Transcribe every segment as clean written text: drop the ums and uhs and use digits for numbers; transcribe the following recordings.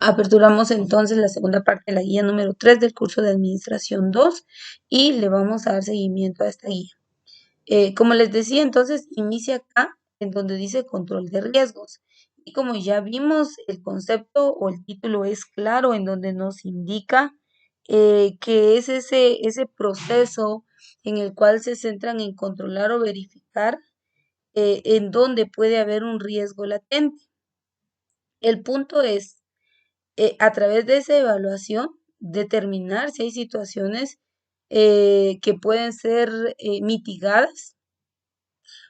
Aperturamos entonces la segunda parte de la guía número 3 del curso de Administración 2 y le vamos a dar seguimiento a esta guía. Como les decía, entonces inicia acá en donde dice control de riesgos. Y como ya vimos, el concepto o el título es claro en donde nos indica que es ese proceso en el cual se centran en controlar o verificar en donde puede haber un riesgo latente. El punto es a través de esa evaluación, determinar si hay situaciones que pueden ser mitigadas,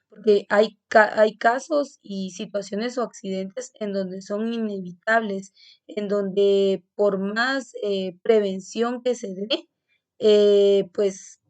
porque hay casos y situaciones o accidentes en donde son inevitables, en donde por más prevención que se dé, pues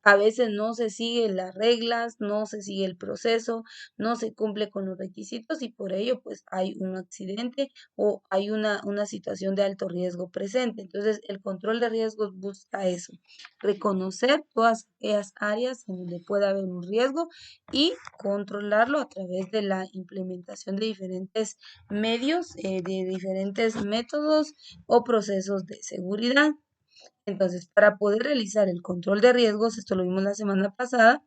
a veces no se siguen las reglas, no se sigue el proceso, no se cumple con los requisitos y por ello pues hay un accidente o hay una situación de alto riesgo presente. Entonces el control de riesgos busca eso, reconocer todas aquellas áreas en donde puede haber un riesgo y controlarlo a través de la implementación de diferentes medios, de diferentes métodos o procesos de seguridad. Entonces, para poder realizar el control de riesgos, esto lo vimos la semana pasada,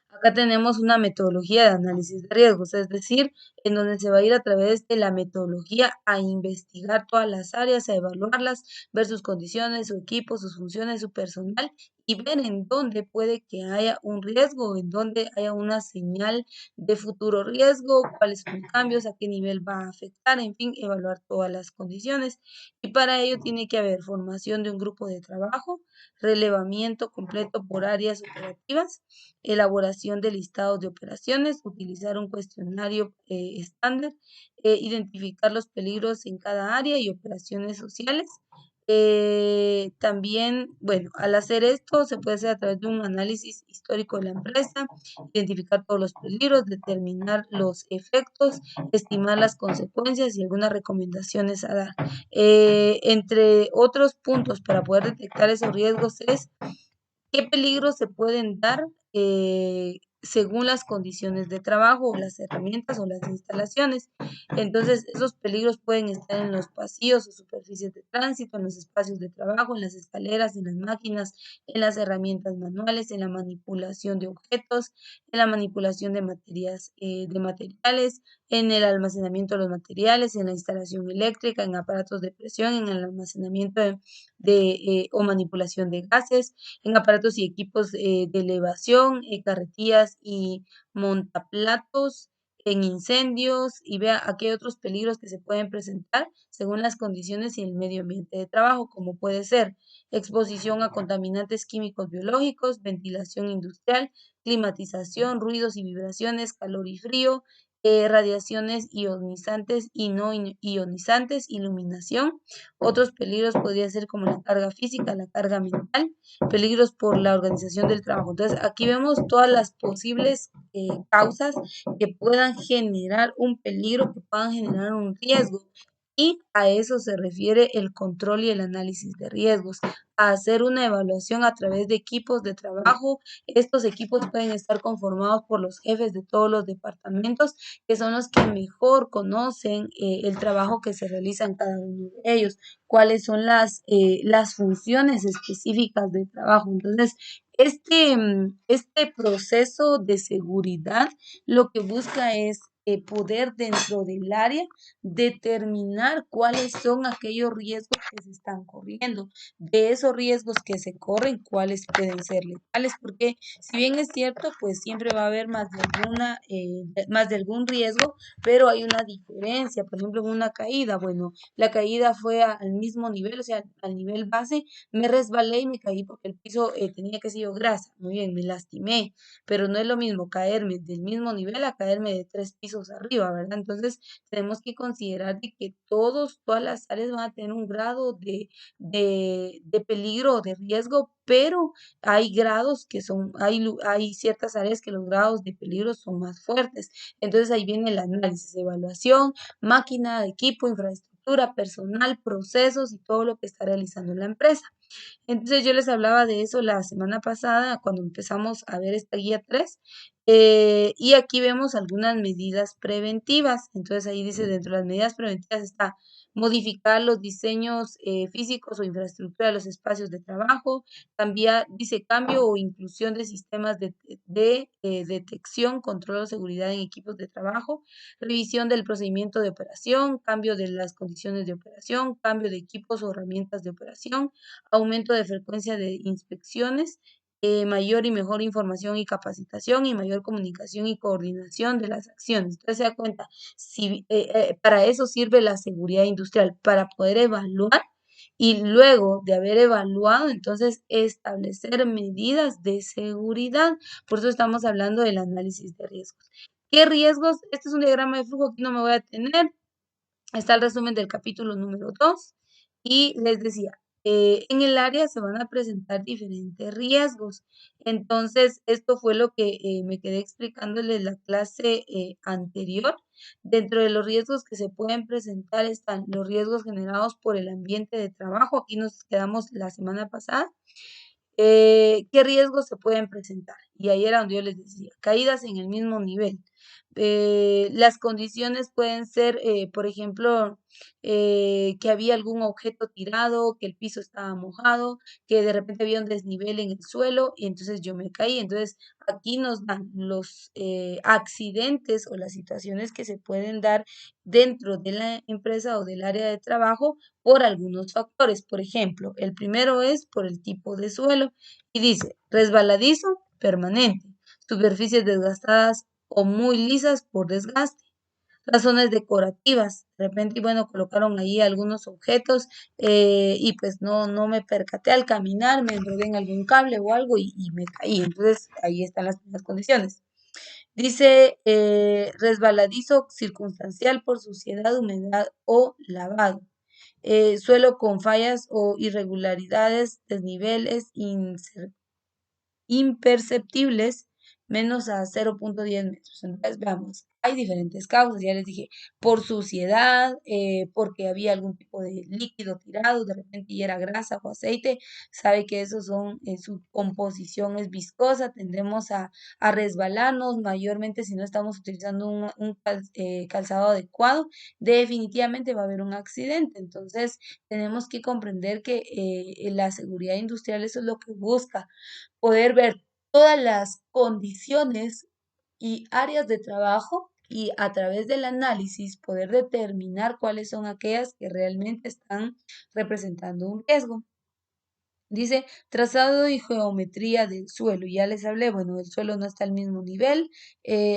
acá tenemos una metodología de análisis de riesgos, es decir, en donde se va a ir a través de la metodología a investigar todas las áreas, a evaluarlas, ver sus condiciones, su equipo, sus funciones, su personal y ver en dónde puede que haya un riesgo, en dónde haya una señal de futuro riesgo, cuáles son los cambios, a qué nivel va a afectar, en fin, evaluar todas las condiciones. Y para ello tiene que haber formación de un grupo de trabajo, relevamiento completo por áreas operativas, elaboración de listados de operaciones, utilizar un cuestionario estándar, identificar los peligros en cada área y operaciones sociales. También, bueno, al hacer esto se puede hacer a través de un análisis histórico de la empresa, identificar todos los peligros, determinar los efectos, estimar las consecuencias y algunas recomendaciones a dar. Entre otros puntos para poder detectar esos riesgos es qué peligros se pueden dar según las condiciones de trabajo o las herramientas o las instalaciones. Entonces, esos peligros pueden estar en los pasillos o superficies de tránsito, en los espacios de trabajo, en las escaleras, en las máquinas, en las herramientas manuales, en la manipulación de objetos, en la manipulación de de materiales, en el almacenamiento de los materiales, en la instalación eléctrica, en aparatos de presión, en el almacenamiento o manipulación de gases, en aparatos y equipos de elevación, carretillas y montaplatos, en incendios y vea a qué otros peligros que se pueden presentar según las condiciones y el medio ambiente de trabajo, como puede ser exposición a contaminantes químicos biológicos, ventilación industrial, climatización, ruidos y vibraciones, calor y frío, radiaciones ionizantes y no ionizantes, iluminación. Otros peligros podrían ser como la carga física, la carga mental, peligros por la organización del trabajo. Entonces, aquí vemos todas las posibles causas que puedan generar un peligro, que puedan generar un riesgo. Y a eso se refiere el control y el análisis de riesgos, a hacer una evaluación a través de equipos de trabajo. Estos equipos pueden estar conformados por los jefes de todos los departamentos, que son los que mejor conocen el trabajo que se realiza en cada uno de ellos, cuáles son las funciones específicas de trabajo. Entonces, este proceso de seguridad lo que busca es poder dentro del área determinar cuáles son aquellos riesgos que se están corriendo. De esos riesgos que se corren, cuáles pueden ser letales, porque si bien es cierto, pues siempre va a haber más de algún riesgo, pero hay una diferencia. Por ejemplo, en una caída, bueno, la caída fue al mismo nivel, o sea, al nivel base, me resbalé y me caí porque el piso tenía que ser grasa. Muy bien, me lastimé, pero no es lo mismo caerme del mismo nivel a caerme de 3 pisos arriba, ¿verdad? Entonces, tenemos que considerar de que todas las áreas van a tener un grado de peligro o de riesgo, pero hay grados que hay ciertas áreas que los grados de peligro son más fuertes. Entonces ahí viene el análisis, evaluación, máquina, equipo, infraestructura, personal, procesos y todo lo que está realizando la empresa. Entonces yo les hablaba de eso la semana pasada cuando empezamos a ver esta guía 3 Y aquí vemos algunas medidas preventivas. Entonces ahí dice, dentro de las medidas preventivas está modificar los diseños físicos o infraestructura de los espacios de trabajo, cambiar, dice cambio o inclusión de sistemas de detección, control o seguridad en equipos de trabajo, revisión del procedimiento de operación, cambio de las condiciones de operación, cambio de equipos o herramientas de operación, aumento de frecuencia de inspecciones, mayor y mejor información y capacitación y mayor comunicación y coordinación de las acciones. Entonces se da cuenta, si, para eso sirve la seguridad industrial, para poder evaluar y luego de haber evaluado, entonces establecer medidas de seguridad. Por eso estamos hablando del análisis de riesgos. ¿Qué riesgos? Este es un diagrama de flujo, aquí no me voy a tener. Está el resumen del capítulo número 2 y les decía, en el área se van a presentar diferentes riesgos. Entonces, esto fue lo que me quedé explicándole en la clase anterior. Dentro de los riesgos que se pueden presentar están los riesgos generados por el ambiente de trabajo. Aquí nos quedamos la semana pasada. ¿Qué riesgos se pueden presentar? Y ahí era donde yo les decía, caídas en el mismo nivel. Las condiciones pueden ser, por ejemplo, que había algún objeto tirado, que el piso estaba mojado, que de repente había un desnivel en el suelo y entonces yo me caí. Entonces, aquí nos dan los accidentes o las situaciones que se pueden dar dentro de la empresa o del área de trabajo por algunos factores. Por ejemplo, el primero es por el tipo de suelo y dice resbaladizo permanente, superficies desgastadas o muy lisas por desgaste. Razones decorativas, de repente, bueno, colocaron ahí algunos objetos y pues no me percaté al caminar, me enredé en algún cable o algo y me caí. Entonces, ahí están las primeras condiciones. Dice resbaladizo circunstancial por suciedad, humedad o lavado. Suelo con fallas o irregularidades, desniveles imperceptibles menos a 0,10 metros. Entonces, veamos, hay diferentes causas, ya les dije, por suciedad, porque había algún tipo de líquido tirado, de repente y era grasa o aceite, sabe que esos son, su composición es viscosa, tendemos a resbalarnos, mayormente si no estamos utilizando un calzado adecuado, definitivamente va a haber un accidente. Entonces, tenemos que comprender que la seguridad industrial eso es lo que busca, poder ver todas las condiciones y áreas de trabajo y a través del análisis poder determinar cuáles son aquellas que realmente están representando un riesgo. Dice trazado y geometría del suelo. Ya les hablé, bueno, el suelo no está al mismo nivel,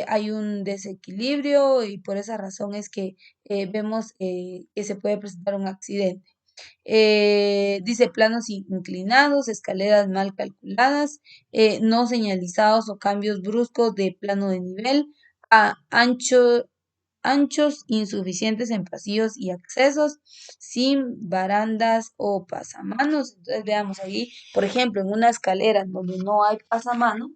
hay un desequilibrio y por esa razón es que vemos que se puede presentar un accidente. Dice planos inclinados, escaleras mal calculadas, no señalizados o cambios bruscos de plano de nivel, anchos insuficientes en pasillos y accesos, sin barandas o pasamanos. Entonces veamos ahí, por ejemplo, en una escalera donde no hay pasamano,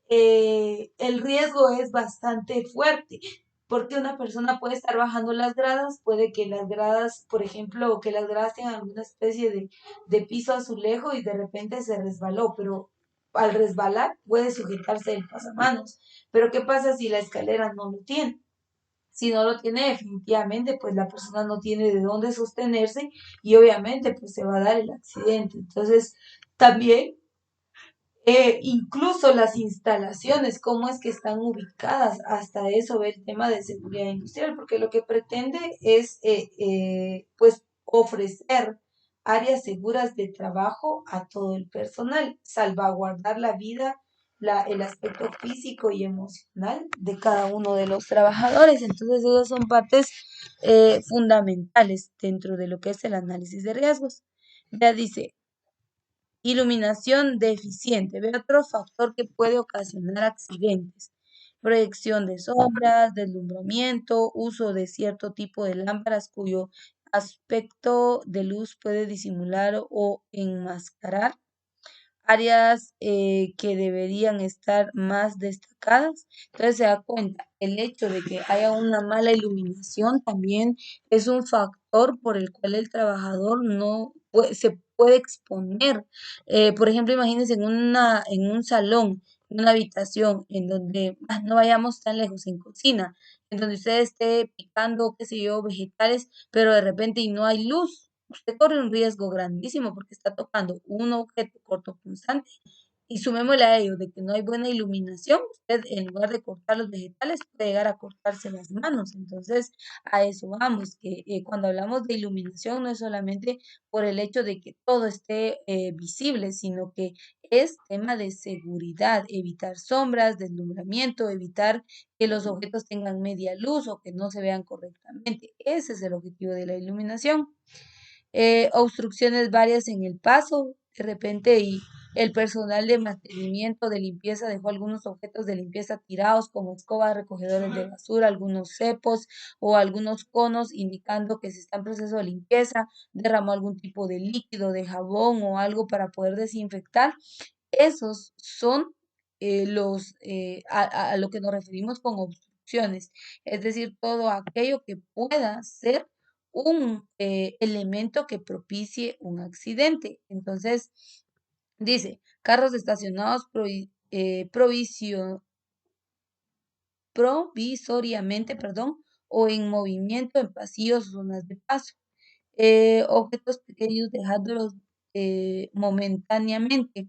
el riesgo es bastante fuerte, porque una persona puede estar bajando las gradas, puede que las gradas, por ejemplo, o que las gradas tengan alguna especie de piso azulejo y de repente se resbaló, pero al resbalar puede sujetarse el pasamanos. Pero ¿qué pasa si la escalera no lo tiene? Si no lo tiene definitivamente, pues la persona no tiene de dónde sostenerse y obviamente pues se va a dar el accidente. Entonces, también incluso las instalaciones, cómo es que están ubicadas, hasta eso ve el tema de seguridad industrial, porque lo que pretende es pues ofrecer áreas seguras de trabajo a todo el personal, salvaguardar la vida, el aspecto físico y emocional de cada uno de los trabajadores. Entonces, esas son partes fundamentales dentro de lo que es el análisis de riesgos. Ya dice, iluminación deficiente. Ve otro factor que puede ocasionar accidentes. Proyección de sombras, deslumbramiento, uso de cierto tipo de lámparas cuyo aspecto de luz puede disimular o enmascarar áreas que deberían estar más destacadas. Entonces se da cuenta, el hecho de que haya una mala iluminación también es un factor por el cual el trabajador no se puede exponer. Por ejemplo, imagínense en un salón una habitación en donde no vayamos tan lejos, en cocina, en donde usted esté picando, qué sé yo, vegetales, pero de repente y no hay luz, usted corre un riesgo grandísimo porque está tocando un objeto cortopunzante. Y sumémosle a ello de que no hay buena iluminación, usted en lugar de cortar los vegetales puede llegar a cortarse las manos. Entonces, a eso vamos, que cuando hablamos de iluminación no es solamente por el hecho de que todo esté visible, sino que es tema de seguridad, evitar sombras, deslumbramiento, evitar que los objetos tengan media luz o que no se vean correctamente. Ese es el objetivo de la iluminación. Obstrucciones varias en el paso, de repente, y el personal de mantenimiento de limpieza dejó algunos objetos de limpieza tirados, como escobas, recogedores de basura, algunos cepos o algunos conos, indicando que se está en proceso de limpieza, derramó algún tipo de líquido, de jabón o algo para poder desinfectar. Esos son a lo que nos referimos con obstrucciones, es decir, todo aquello que pueda ser un elemento que propicie un accidente. Entonces, dice, carros estacionados provisoriamente, perdón, o en movimiento en pasillos o zonas de paso. Objetos pequeños dejándolos momentáneamente.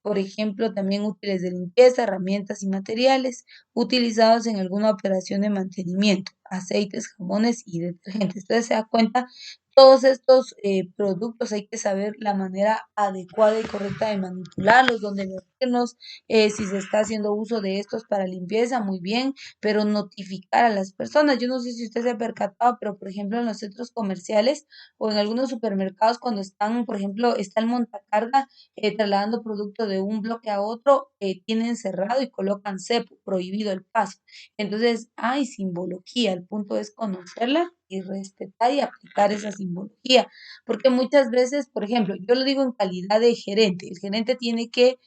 Por ejemplo, también útiles de limpieza, herramientas y materiales utilizados en alguna operación de mantenimiento, aceites, jabones y detergentes. Entonces se da cuenta, todos estos productos hay que saber la manera adecuada y correcta de manipularlos, dónde vertirnos, si se está haciendo uso de estos para limpieza, muy bien, pero notificar a las personas. Yo no sé si usted se ha percatado, pero por ejemplo en los centros comerciales o en algunos supermercados cuando están, por ejemplo, está el montacarga trasladando producto de un bloque a otro, tienen cerrado y colocan cepo, prohibido el paso. Entonces, hay simbología, el punto es conocerla y respetar y aplicar esa simbología, porque muchas veces, por ejemplo, yo lo digo en calidad de gerente, el gerente tiene que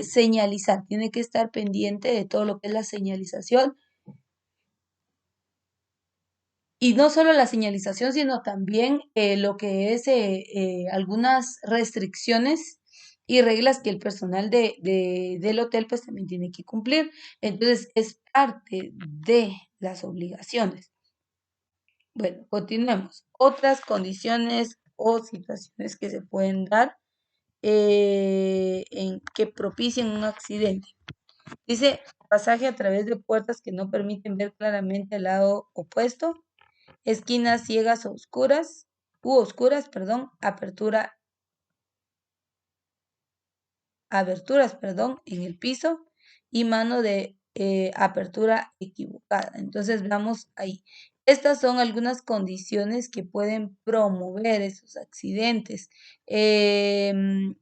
señalizar, tiene que estar pendiente de todo lo que es la señalización y no solo la señalización, sino también lo que es algunas restricciones y reglas que el personal del hotel pues también tiene que cumplir. Entonces, es parte de las obligaciones. Bueno, continuemos. Otras condiciones o situaciones que se pueden dar en que propicien un accidente. Dice, pasaje a través de puertas que no permiten ver claramente el lado opuesto, esquinas ciegas o oscuras, perdón, aberturas, perdón, en el piso y mano de apertura equivocada. Entonces, vamos ahí. Estas son algunas condiciones que pueden promover esos accidentes. Em,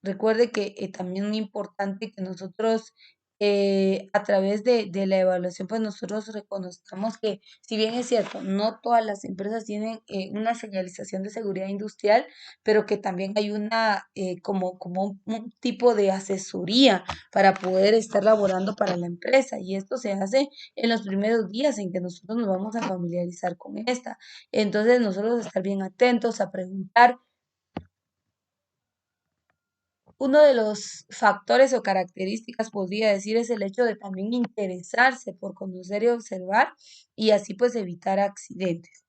Recuerde que también es muy importante que nosotros a través de la evaluación, pues nosotros reconozcamos que, si bien es cierto, no todas las empresas tienen una señalización de seguridad industrial, pero que también hay una como un tipo de asesoría para poder estar laborando para la empresa. Y esto se hace en los primeros días en que nosotros nos vamos a familiarizar con esta. Entonces, nosotros estar bien atentos a preguntar. Uno de los factores o características, podría decir, es el hecho de también interesarse por conocer y observar y así pues evitar accidentes.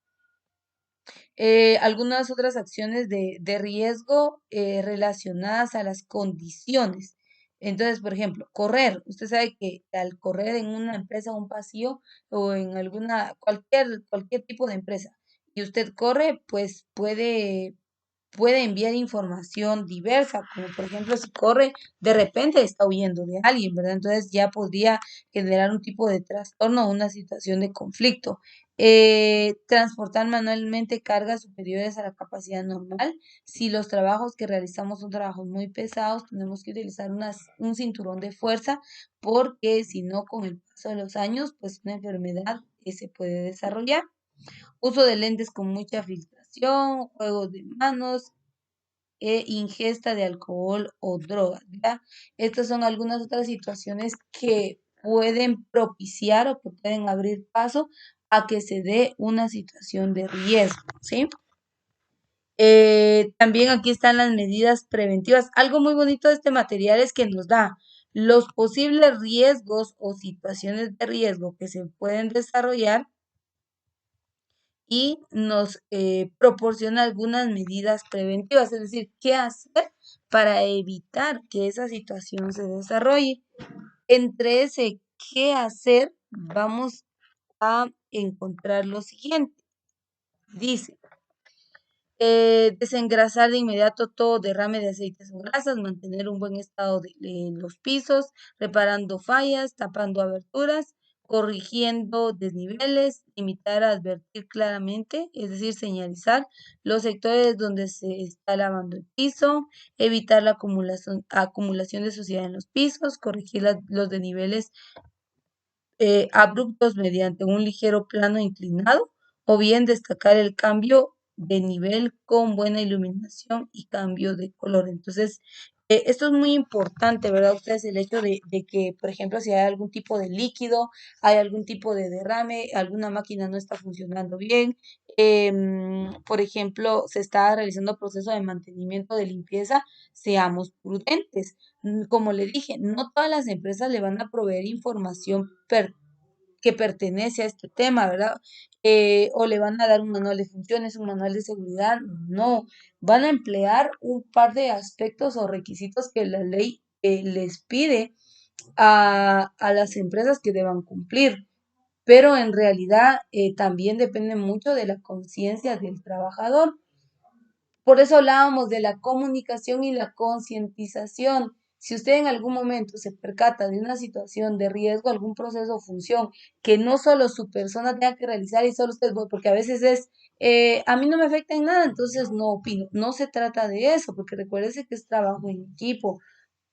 Algunas otras acciones de riesgo relacionadas a las condiciones. Entonces, por ejemplo, correr. Usted sabe que al correr en una empresa, un pasillo o en cualquier tipo de empresa, y usted corre, pues puede enviar información diversa, como por ejemplo si corre, de repente está huyendo de alguien, ¿verdad? Entonces ya podría generar un tipo de trastorno o una situación de conflicto. Transportar manualmente cargas superiores a la capacidad normal. Si los trabajos que realizamos son trabajos muy pesados, tenemos que utilizar un cinturón de fuerza porque si no, con el paso de los años, pues una enfermedad se puede desarrollar. Uso de lentes con mucha filtración, juegos de manos e ingesta de alcohol o drogas, ¿verdad? Estas son algunas otras situaciones que pueden propiciar o que pueden abrir paso a que se dé una situación de riesgo, ¿sí? También aquí están las medidas preventivas. Algo muy bonito de este material es que nos da los posibles riesgos o situaciones de riesgo que se pueden desarrollar y nos proporciona algunas medidas preventivas, es decir, qué hacer para evitar que esa situación se desarrolle. Entre ese qué hacer, vamos a encontrar lo siguiente. Dice, desengrasar de inmediato todo derrame de aceites o grasas, mantener un buen estado de los pisos, reparando fallas, tapando aberturas, corrigiendo desniveles, limitar a advertir claramente, es decir, señalizar los sectores donde se está lavando el piso, evitar la acumulación de suciedad en los pisos, corregir los desniveles abruptos mediante un ligero plano inclinado, o bien destacar el cambio de nivel con buena iluminación y cambio de color. Entonces, esto es muy importante, ¿verdad? Ustedes, el hecho de que, por ejemplo, si hay algún tipo de líquido, hay algún tipo de derrame, alguna máquina no está funcionando bien, por ejemplo, se está realizando proceso de mantenimiento de limpieza, seamos prudentes. Como le dije, no todas las empresas le van a proveer información que pertenece a este tema, ¿verdad? O le van a dar un manual de funciones, un manual de seguridad, no, van a emplear un par de aspectos o requisitos que la ley les pide a las empresas que deban cumplir, pero en realidad también depende mucho de la conciencia del trabajador. Por eso hablábamos de la comunicación y la concientización. Si usted en algún momento se percata de una situación de riesgo, algún proceso o función que no solo su persona tenga que realizar y solo usted, porque a veces es, a mí no me afecta en nada, entonces no opino. No se trata de eso, porque recuérdese que es trabajo en equipo.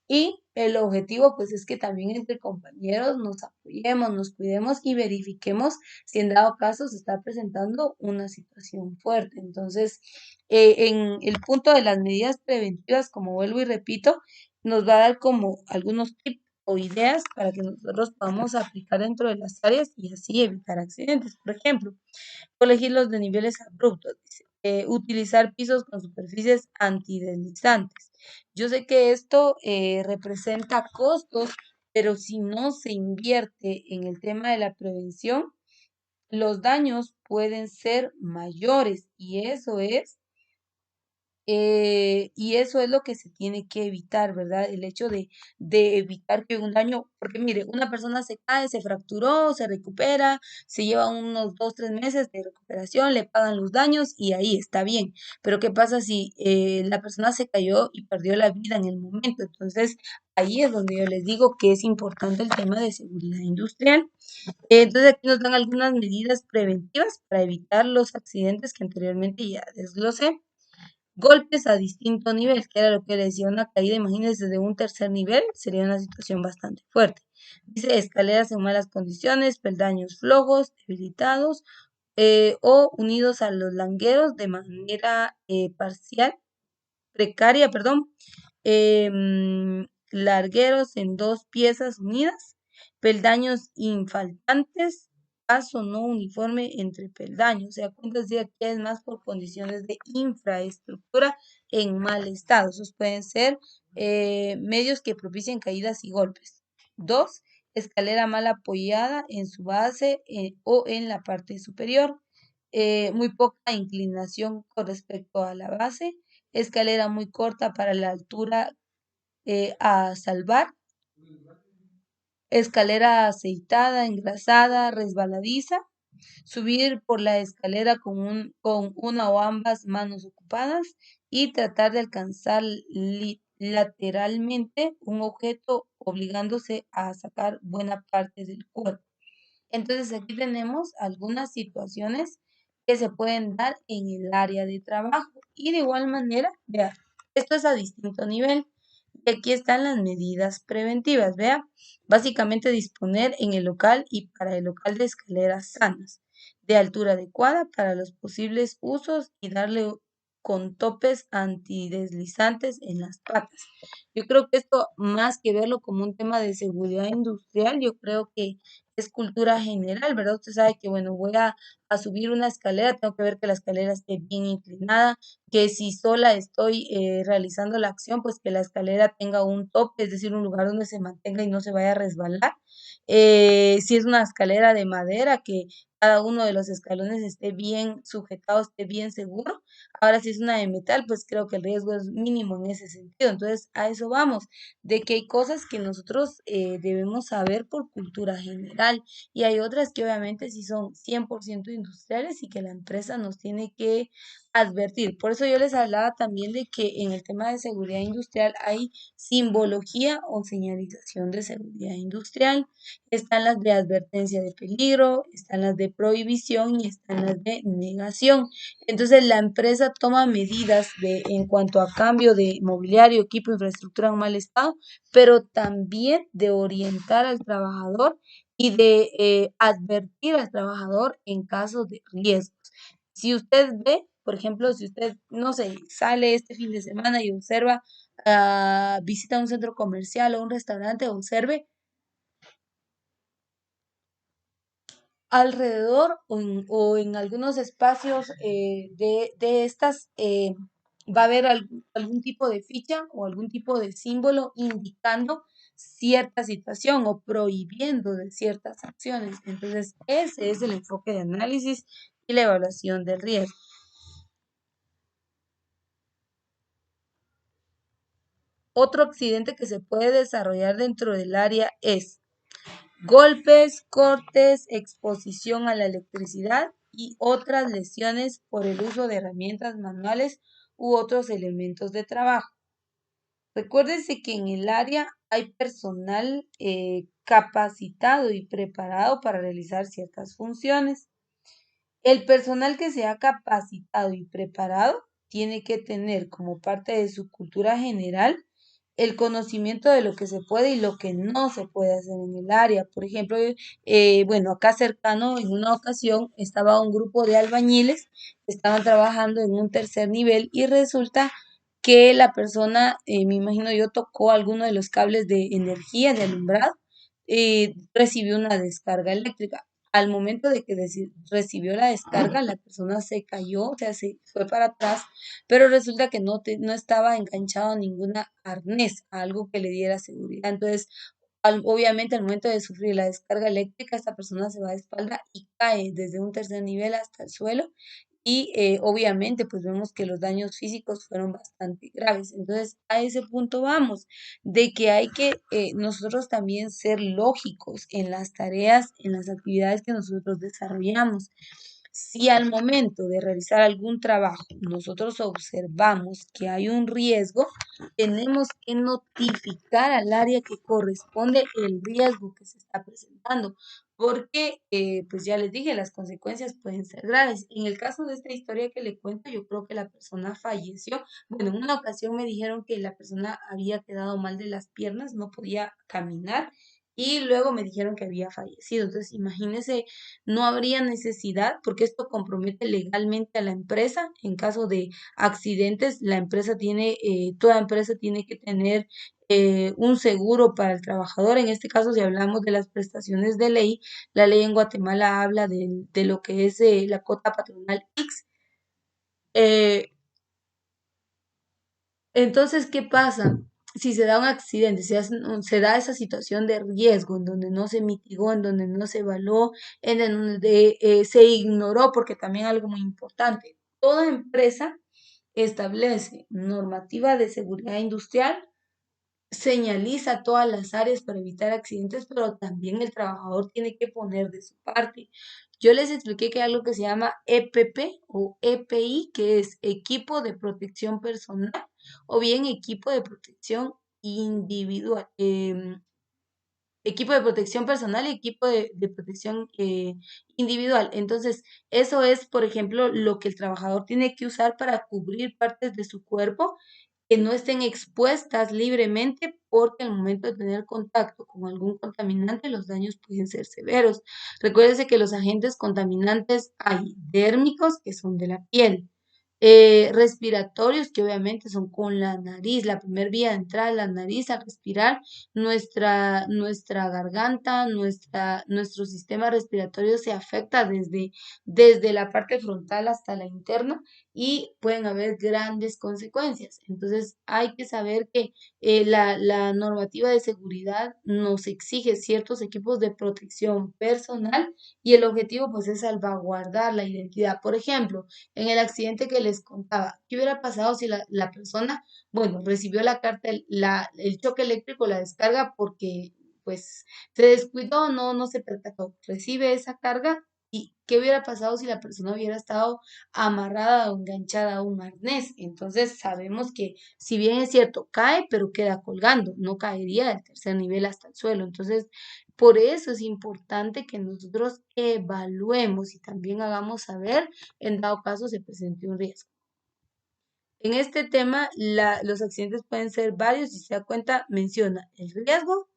Y el objetivo, pues, es que también entre compañeros nos apoyemos, nos cuidemos y verifiquemos si en dado caso se está presentando una situación fuerte. Entonces, en el punto de las medidas preventivas, como vuelvo y repito, nos va a dar como algunos tips o ideas para que nosotros podamos aplicar dentro de las áreas y así evitar accidentes. Por ejemplo, corregir los desniveles abruptos, dice. Utilizar pisos con superficies antideslizantes. Yo sé que esto representa costos, pero si no se invierte en el tema de la prevención, los daños pueden ser mayores y eso es lo que se tiene que evitar, ¿verdad? El hecho de evitar que un daño, porque mire, una persona se cae, se fracturó, se recupera, se lleva unos 2, 3 meses de recuperación, le pagan los daños y ahí está bien. Pero ¿qué pasa si la persona se cayó y perdió la vida en el momento? Entonces, ahí es donde yo les digo que es importante el tema de seguridad industrial. Entonces, aquí nos dan algunas medidas preventivas para evitar los accidentes que anteriormente ya desglosé. Golpes a distinto nivel, que era lo que le decía, una caída, imagínense, de un tercer nivel, sería una situación bastante fuerte. Dice escaleras en malas condiciones, peldaños flojos, debilitados o unidos a los langueros de manera parcial, precaria, perdón, largueros en dos piezas unidas, peldaños infaltantes, paso no uniforme entre peldaños. O sea, cuentas de que es más por condiciones de infraestructura en mal estado. Esos pueden ser medios que propicien caídas y golpes. Dos, escalera mal apoyada en su base o en la parte superior. Muy poca inclinación con respecto a la base, escalera muy corta para la altura a salvar, escalera aceitada, engrasada, resbaladiza, subir por la escalera con una o ambas manos ocupadas y tratar de alcanzar lateralmente un objeto obligándose a sacar buena parte del cuerpo. Entonces aquí tenemos algunas situaciones que se pueden dar en el área de trabajo y de igual manera, vea, esto es a distinto nivel. Y aquí están las medidas preventivas, vea, básicamente disponer en el local y para el local de escaleras sanas, de altura adecuada para los posibles usos y darle con topes antideslizantes en las patas. Yo creo que esto, más que verlo como un tema de seguridad industrial, yo creo que es cultura general, ¿verdad? Usted sabe que, bueno, voy a subir una escalera, tengo que ver que la escalera esté bien inclinada, que si sola estoy realizando la acción, pues que la escalera tenga un tope, es decir, un lugar donde se mantenga y no se vaya a resbalar. Si es una escalera de madera, que cada uno de los escalones esté bien sujetado, esté bien seguro. Ahora, si es una de metal, pues creo que el riesgo es mínimo en ese sentido. Entonces, a eso vamos, de que hay cosas que nosotros debemos saber por cultura general y hay otras que obviamente sí son 100% industriales y que la empresa nos tiene que advertir. Por eso yo les hablaba también de que en el tema de seguridad industrial hay simbología o señalización de seguridad industrial. Están las de advertencia de peligro, están las de prohibición y están las de negación. Entonces la empresa toma medidas en cuanto a cambio de mobiliario, equipo, infraestructura en mal estado, pero también de orientar al trabajador y de advertir al trabajador en caso de riesgos. Si usted ve, por ejemplo, si usted, no sé, sale este fin de semana y observa, visita un centro comercial o un restaurante, observe alrededor o en algunos espacios de estas va a haber algún tipo de ficha o algún tipo de símbolo indicando cierta situación o prohibiendo de ciertas acciones. Entonces, ese es el enfoque de análisis y la evaluación del riesgo. Otro accidente que se puede desarrollar dentro del área es golpes, cortes, exposición a la electricidad y otras lesiones por el uso de herramientas manuales u otros elementos de trabajo. Recuérdense que en el área hay personal capacitado y preparado para realizar ciertas funciones. El personal que se ha capacitado y preparado tiene que tener como parte de su cultura general el conocimiento de lo que se puede y lo que no se puede hacer en el área. Por ejemplo, bueno, acá cercano, en una ocasión estaba un grupo de albañiles que estaban trabajando en un tercer nivel y resulta que la persona, me imagino yo, tocó alguno de los cables de energía, de alumbrado, y recibió una descarga eléctrica. Al momento de que recibió la descarga, la persona se cayó, o sea, se fue para atrás, pero resulta que no estaba enganchado a ninguna arnés, a algo que le diera seguridad. Entonces, obviamente, al momento de sufrir la descarga eléctrica, esta persona se va de espalda y cae desde un tercer nivel hasta el suelo. Y obviamente, pues vemos que los daños físicos fueron bastante graves. Entonces, a ese punto vamos, de que hay que nosotros también ser lógicos en las tareas, en las actividades que nosotros desarrollamos. Si al momento de realizar algún trabajo nosotros observamos que hay un riesgo, tenemos que notificar al área que corresponde el riesgo que se está presentando, porque, pues ya les dije, las consecuencias pueden ser graves. En el caso de esta historia que le cuento, yo creo que la persona falleció. Bueno, en una ocasión me dijeron que la persona había quedado mal de las piernas, no podía caminar. Y luego me dijeron que había fallecido. Entonces, imagínense, no habría necesidad, porque esto compromete legalmente a la empresa. En caso de accidentes, toda empresa tiene que tener un seguro para el trabajador. En este caso, si hablamos de las prestaciones de ley, la ley en Guatemala habla de lo que es la cuota patronal X. Eh, entonces, ¿qué pasa? Si se da un accidente, se da esa situación de riesgo en donde no se mitigó, en donde no se evaluó, en donde se ignoró, porque también algo muy importante, toda empresa establece normativa de seguridad industrial, señaliza todas las áreas para evitar accidentes, pero también el trabajador tiene que poner de su parte. Yo les expliqué que hay algo que se llama EPP o EPI, que es equipo de protección personal o bien equipo de protección individual. Equipo de protección personal y equipo de protección individual. Entonces, eso es, por ejemplo, lo que el trabajador tiene que usar para cubrir partes de su cuerpo que no estén expuestas libremente porque al momento de tener contacto con algún contaminante los daños pueden ser severos. Recuérdese que los agentes contaminantes hay dérmicos que son de la piel, Respiratorios, que obviamente son con la nariz, la primera vía de entrada es la nariz a respirar, nuestra garganta, nuestro sistema respiratorio se afecta desde la parte frontal hasta la interna y pueden haber grandes consecuencias. Entonces hay que saber que la normativa de seguridad nos exige ciertos equipos de protección personal y el objetivo pues es salvaguardar la identidad. Por ejemplo, en el accidente que les contaba, ¿qué hubiera pasado si la persona, bueno, recibió la carta, el choque eléctrico, la descarga porque pues se descuidó, no se percató, recibe esa carga y qué hubiera pasado si la persona hubiera estado amarrada o enganchada a un arnés? Entonces sabemos que si bien es cierto, cae, pero queda colgando, no caería del tercer nivel hasta el suelo. Entonces, por eso es importante que nosotros evaluemos y también hagamos saber en dado caso se presente un riesgo. En este tema, los accidentes pueden ser varios y se da cuenta, menciona el riesgo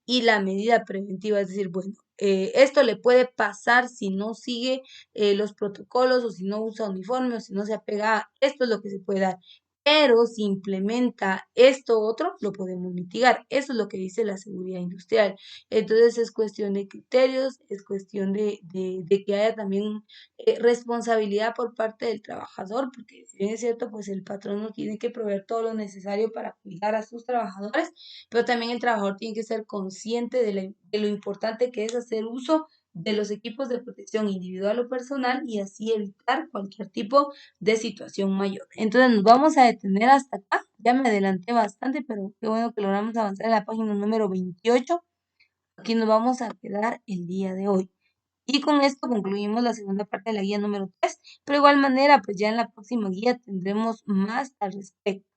y la medida preventiva, es decir, bueno, esto le puede pasar si no sigue los protocolos o si no usa uniforme o si no se apega a esto es lo que se puede dar. Pero si implementa esto otro, lo podemos mitigar. Eso es lo que dice la seguridad industrial. Entonces es cuestión de criterios, es cuestión de que haya también responsabilidad por parte del trabajador, porque si bien es cierto, pues el patrón no tiene que proveer todo lo necesario para cuidar a sus trabajadores, pero también el trabajador tiene que ser consciente de lo importante que es hacer uso de los equipos de protección individual o personal y así evitar cualquier tipo de situación mayor. Entonces nos vamos a detener hasta acá. Ya me adelanté bastante, pero qué bueno que logramos avanzar en la página número 28. Aquí nos vamos a quedar el día de hoy. Y con esto concluimos la segunda parte de la guía número 3, pero de igual manera, pues ya en la próxima guía tendremos más al respecto.